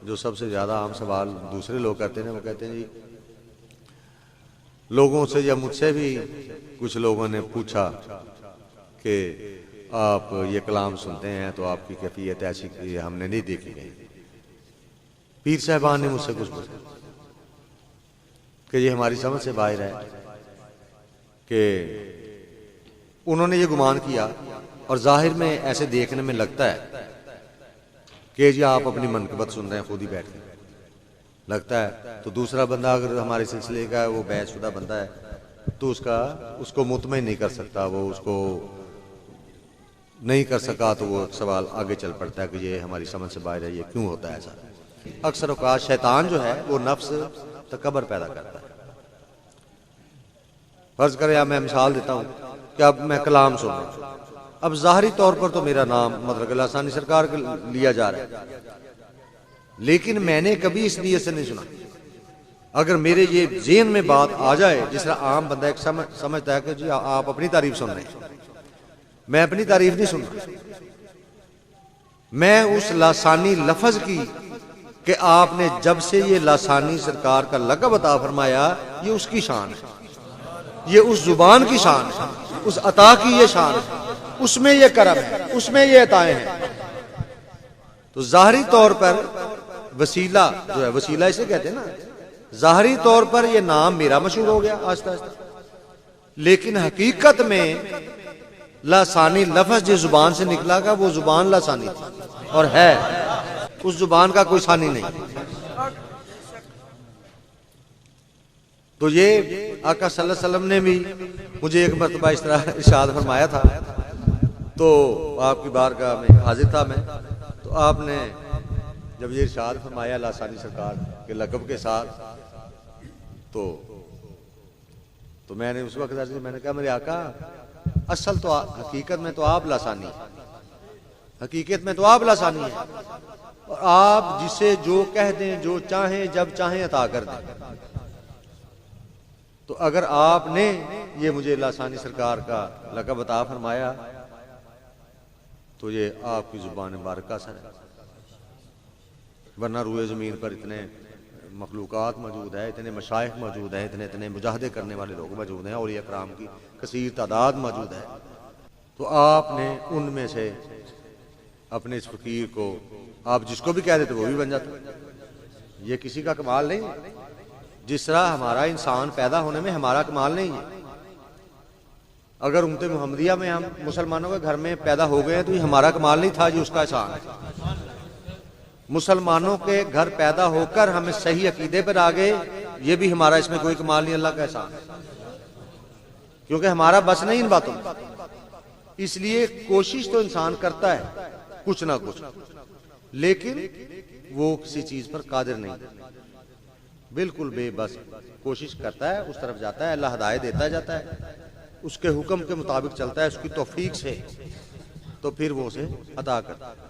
जो सबसे ज़्यादा आम सवाल दूसरे लोग करते हैं, वो कहते हैं जी लोगों से या मुझसे भी कुछ लोगों ने पूछा कि आप ये कलाम सुनते हैं तो आपकी कैफियत ऐसी कि हमने नहीं देखी गई। पीर साहबान ने मुझसे कुछ पूछा कि ये हमारी समझ से बाहर है कि उन्होंने ये गुमान किया और जाहिर में ऐसे देखने में लगता है कि जी आप अपनी मनकबत सुन रहे हैं खुद ही बैठ के, लगता है। तो दूसरा बंदा अगर हमारे सिलसिले का है, वो बैचशुदा बंदा है, तो उसको मुतमईन नहीं कर सकता, वो उसको नहीं कर सका तो वो सवाल आगे चल पड़ता है कि ये हमारी समझ से बाहर है, ये क्यों होता है ऐसा। अक्सर औकात शैतान जो है वो नफ्स तकबर पैदा करता है। फर्ज करें या मैं मिसाल देता हूँ कि अब मैं कलाम सुन रहा हूँ, अब ज़ाहरी तौर पर तो मेरा नाम मतलब लासानी सरकार का लिया जा रहा है, लेकिन मैंने कभी इस नीयत से नहीं सुना। अगर मेरे ये ज़हन में बात आ जाए, जिस तरह आम बंदा एक समझता है कि जी आप अपनी तारीफ सुन रहे हैं, मैं अपनी तारीफ नहीं सुन रहा, मैं उस लासानी लफ्ज की कि आपने जब से ये लासानी सरकार का लक़ब अता फरमाया, ये उसकी शान है, ये उस जुबान की शान है, उस अता की ये शान है, उसमें ये करम है, उसमें ये अताएं हैं। तो ज़ाहरी तौर पर वसीला जो है, वसीला इसे कहते हैं ना, ज़ाहरी तौर पर ये नाम मेरा मशहूर हो गया आस्ता आस्ता, लेकिन हकीकत में लासानी लफ्ज जिस जुबान से निकला का वो जुबान लासानी थी और है, उस जुबान का कोई सानी नहीं। तो ये आका सल्लल्लाहु अलैहि वसल्लम ने भी मुझे एक मरतबा इस तरह इरशाद फरमाया था, तो आपकी बारगाह में हाजिर था मैं, तो आपने जब ये इरशाद फरमाया लासानी सरकार के लक़ब के साथ, तो मैंने उस वक्त मैंने कहा मेरे आका असल तो हकीकत में तो आप लासानी है, हकीकत में तो आप लासानी है, और आप जिसे जो कह दें, जो चाहें, जब चाहें अता कर दें। तो अगर आपने ये मुझे लासानी सरकार का लक़ब अता फरमाया तो ये आपकी जुबान मुबारक का असर है, वरना रूए ज़मीन पर इतने मखलूक़ात मौजूद है, इतने मशाइख मौजूद हैं, इतने इतने मुजाहदे करने वाले लोग मौजूद हैं, औलिया कराम की कसीर तादाद मौजूद है। तो आपने उनमें से अपने इस फ़कीर को आप जिसको भी कह देते वो भी बन जाता। ये किसी का कमाल नहीं है, जिस तरह हमारा इंसान पैदा होने में हमारा कमाल नहीं है। अगर उम्मत मुहम्मदिया में हम मुसलमानों के घर में पैदा हो गए हैं तो ये हमारा कमाल नहीं था, जी उसका एहसान है। मुसलमानों के घर पैदा होकर हमें सही अकीदे पर आ गए, ये भी हमारा इसमें कोई कमाल नहीं, अल्लाह का एहसान है, क्योंकि हमारा बस नहीं इन बातों में। इसलिए कोशिश तो इंसान करता है कुछ ना कुछ, लेकिन वो किसी चीज पर कादिर नहीं, बिल्कुल बेबस कोशिश करता है, उस तरफ जाता है, अल्लाह हिदायत देता जाता है, उसके हुक्म के मुताबिक चलता है, उसकी तौफीक से, तो फिर वो उसे अता करता है।